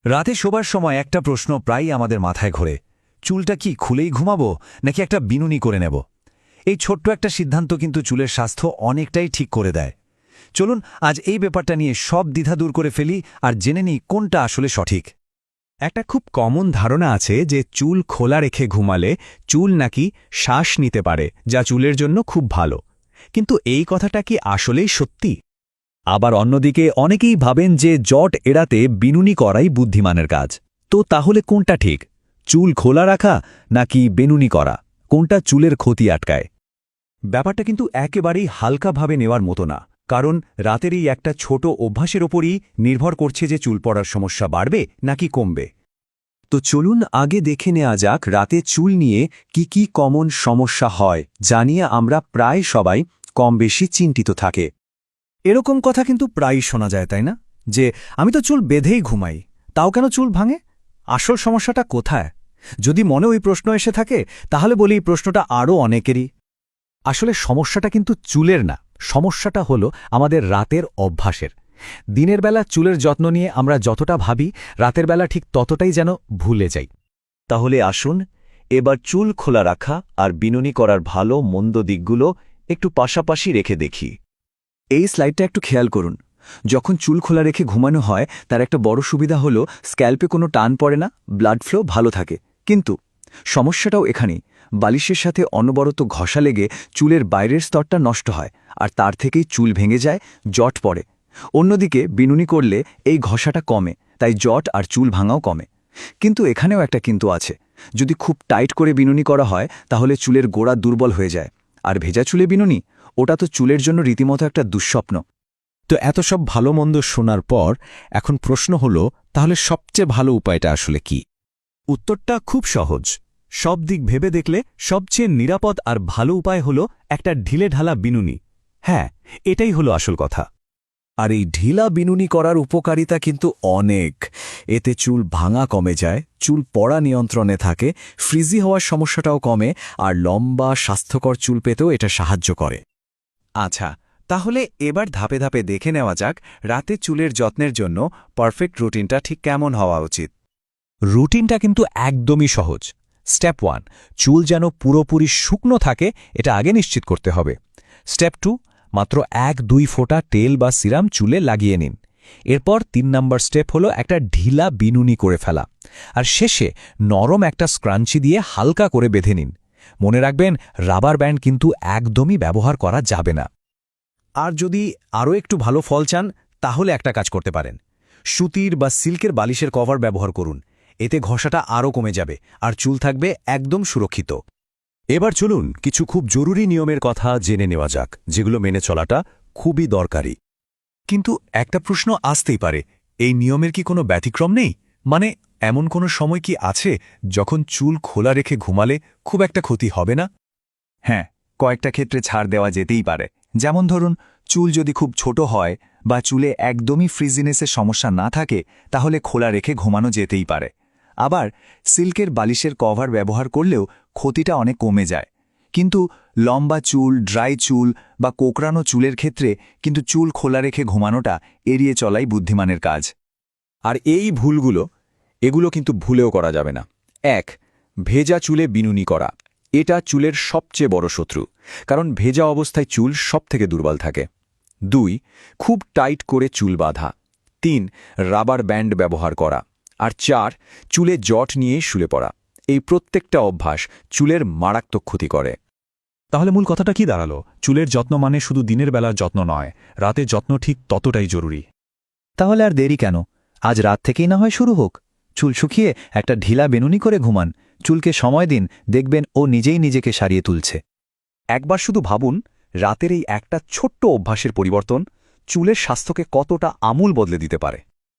রাতে শোবার সময় একটা প্রশ্ন প্রায়ই আমাদের মাথায় ঘোরে, চুলটা কি খুলেই ঘুমাবো নাকি একটা বিনুনি করে নেব? এই ছোট্ট একটা সিদ্ধান্ত কিন্তু চুলের স্বাস্থ্য অনেকটাই ঠিক করে দেয়। চলুন আজ এই ব্যাপারটা নিয়ে সব দ্বিধা দূর করে ফেলি আর জেনে নিই কোনটা আসলে সঠিক। একটা খুব কমন ধারণা আছে যে চুল খোলা রেখে ঘুমালে চুল নাকি শ্বাস নিতে পারে, যা চুলের জন্য খুব ভালো। কিন্তু এই কথাটা কি আসলেই সত্যি? আবার অন্যদিকে অনেকেই ভাবেন যে জট এড়াতে বিনুনি করাই বুদ্ধিমানের কাজ। তো তাহলে কোনটা ঠিক, চুল খোলা রাখা নাকি বেনুনি করা? কোনটা চুলের ক্ষতি আটকায়? ব্যাপারটা কিন্তু একেবারেই হালকাভাবে নেওয়ার মতো না, কারণ রাতের এই একটা ছোট অভ্যাসের ওপরই নির্ভর করছে যে চুল পড়ার সমস্যা বাড়বে নাকি কমবে। তো চলুন আগে দেখে নেওয়া যাক রাতে চুল নিয়ে কি কমন সমস্যা হয়, যা নিয়ে আমরা প্রায় সবাই কম বেশি চিন্তিত থাকে। এরকম কথা কিন্তু প্রায়ই শোনা যায়, তাই না? যে আমি তো চুল বেঁধেই ঘুমাই, তাও কেন চুল ভাঙে? আসল সমস্যাটা কোথায়? যদি মনে ওই প্রশ্ন এসে থাকে, তাহলে বলি এই প্রশ্নটা আরও অনেকেরই। আসলে সমস্যাটা কিন্তু চুলের না, সমস্যাটা হলো আমাদের রাতের অভ্যাসের। দিনের বেলা চুলের যত্ন নিয়ে আমরা যতটা ভাবি, রাতের বেলা ঠিক ততটাই যেন ভুলে যাই। তাহলে আসুন এবার চুল খোলা রাখা আর বিনুনি করার ভালো মন্দ দিকগুলো একটু পাশাপাশি রেখে দেখি। এই স্লাইডটা একটু খেয়াল করুন। যখন চুল খোলা রেখে ঘুমানো হয় তার একটা বড় সুবিধা হলো স্ক্যাল্পে কোনো টান পড়ে না, ব্লাড ফ্লো ভালো থাকে। কিন্তু সমস্যাটাও এখানেই, বালিশের সাথে অনবরত ঘষা লেগে চুলের বাইরের স্তরটা নষ্ট হয়, আর তার থেকেই চুল ভেঙে যায়, জট পড়ে। অন্যদিকে বিনুনি করলে এই ঘষাটা কমে, তাই জট আর চুল ভাঙাও কমে। কিন্তু এখানেও একটা কিন্তু আছে, যদি খুব টাইট করে বিনুনি করা হয় তাহলে চুলের গোড়া দুর্বল হয়ে যায়, আর ভেজা চুলে বিনুনি, ওটা তো চুলের জন্য রীতিমতো একটা দুঃস্বপ্ন। তো এত সব ভালো মন্দ শোনার পর এখন প্রশ্ন হলো, তাহলে সবচেয়ে ভালো উপায়টা আসলে কি? উত্তরটা খুব সহজ। সব দিক ভেবে দেখলে সবচেয়ে নিরাপদ আর ভালো উপায় হলো একটা ঢিলে ঢালা বিনুনি। হ্যাঁ, এটাই হলো আসল কথা। আর এই ঢিলা বিনুনি করার উপকারিতা কিন্তু অনেক। এতে চুল ভাঙা কমে যায়, চুল পড়া নিয়ন্ত্রণে থাকে, ফ্রিজি হওয়ার সমস্যাটাও কমে, আর লম্বা স্বাস্থ্যকর চুল পেতেও এটা সাহায্য করে। আচ্ছা, তাহলে এবার ধাপে ধাপে দেখে নেওয়া যাক রাতে চুলের যত্নের জন্য পারফেক্ট রুটিনটা ঠিক কেমন হওয়া উচিত। রুটিনটা কিন্তু একদমই সহজ। স্টেপ 1, চুল যেন পুরোপুরি শুকনো থাকে এটা আগে নিশ্চিত করতে হবে। স্টেপ 2, মাত্র 1-2 ফোঁটা তেল বা সিরাম চুলে লাগিয়ে নিন। এরপর 3 নম্বর স্টেপ হলো একটা ঢিলা বিনুনি করে ফেলা। আর শেষে নরম একটা স্ক্রাঞ্চি দিয়ে হালকা করে বেঁধে নিন। মনে রাখবেন, রাবার ব্যান্ড কিন্তু একদমই ব্যবহার করা যাবে না। আর যদি আরও একটু ভালো ফল চান, তাহলে একটা কাজ করতে পারেন। সুতির বা সিল্কের বালিশের কভার ব্যবহার করুন। এতে ঘষাটা আরও কমে যাবে আর চুল থাকবে একদম সুরক্ষিত। এবার চলুন কিছু খুব জরুরি নিয়মের কথা জেনে নেওয়া যাক, যেগুলো মেনে চলাটা খুবই দরকারি। কিন্তু একটা প্রশ্ন আসতেই পারে, এই নিয়মের কি কোনো ব্যতিক্রম নেই? মানে এমন কোনো সময় কি আছে যখন চুল খোলা রেখে ঘুমালে খুব একটা ক্ষতি হবে না? হ্যাঁ, কয়েকটা ক্ষেত্রে ছাড় দেওয়া যেতেই পারে। যেমন ধরুন, চুল যদি খুব ছোট হয় বা চুলে একদমই ফ্রিজিনেসের সমস্যা না থাকে, তাহলে খোলা রেখে ঘুমানো যেতেই পারে। আবার সিল্কের বালিশের কভার ব্যবহার করলেও ক্ষতিটা অনেক কমে যায়। কিন্তু লম্বা চুল, ড্রাই চুল বা কোকড়ানো চুলের ক্ষেত্রে কিন্তু চুল খোলা রেখে ঘুমানোটা এড়িয়ে চলাই বুদ্ধিমানের কাজ। আর এই ভুলগুলো, এগুলো কিন্তু ভুলেও করা যাবে না। 1, ভেজা চুলে বিনুনি করা। এটা চুলের সবচেয়ে বড় শত্রু, কারণ ভেজা অবস্থায় চুল সবথেকে দুর্বল থাকে। 2, খুব টাইট করে চুল বাঁধা। 3, রাবার ব্যান্ড ব্যবহার করা। আর 4, চুলে জট নিয়ে শুলে পড়া। এই প্রত্যেকটা অভ্যাস চুলের মারাত্মক ক্ষতি করে। তাহলে মূল কথাটা কি দাঁড়ালো? চুলের যত্ন মানে শুধু দিনের বেলার যত্ন নয়, রাতের যত্ন ঠিক ততটাই জরুরি। তাহলে আর দেরি কেন? আজ রাত থেকেই না হয় শুরু হোক। চুল শুকিয়ে একটা ঢিলা বেনুনি করে ঘুমান, চুলকে সময় দিন, দেখবেন ও নিজেই নিজেকে সারিয়ে তুলছে। একবার শুধু ভাবুন, রাতের এই একটা ছোট্ট অভ্যাসের পরিবর্তন চুলের স্বাস্থ্যকে কতটা আমূল বদলে দিতে পারে।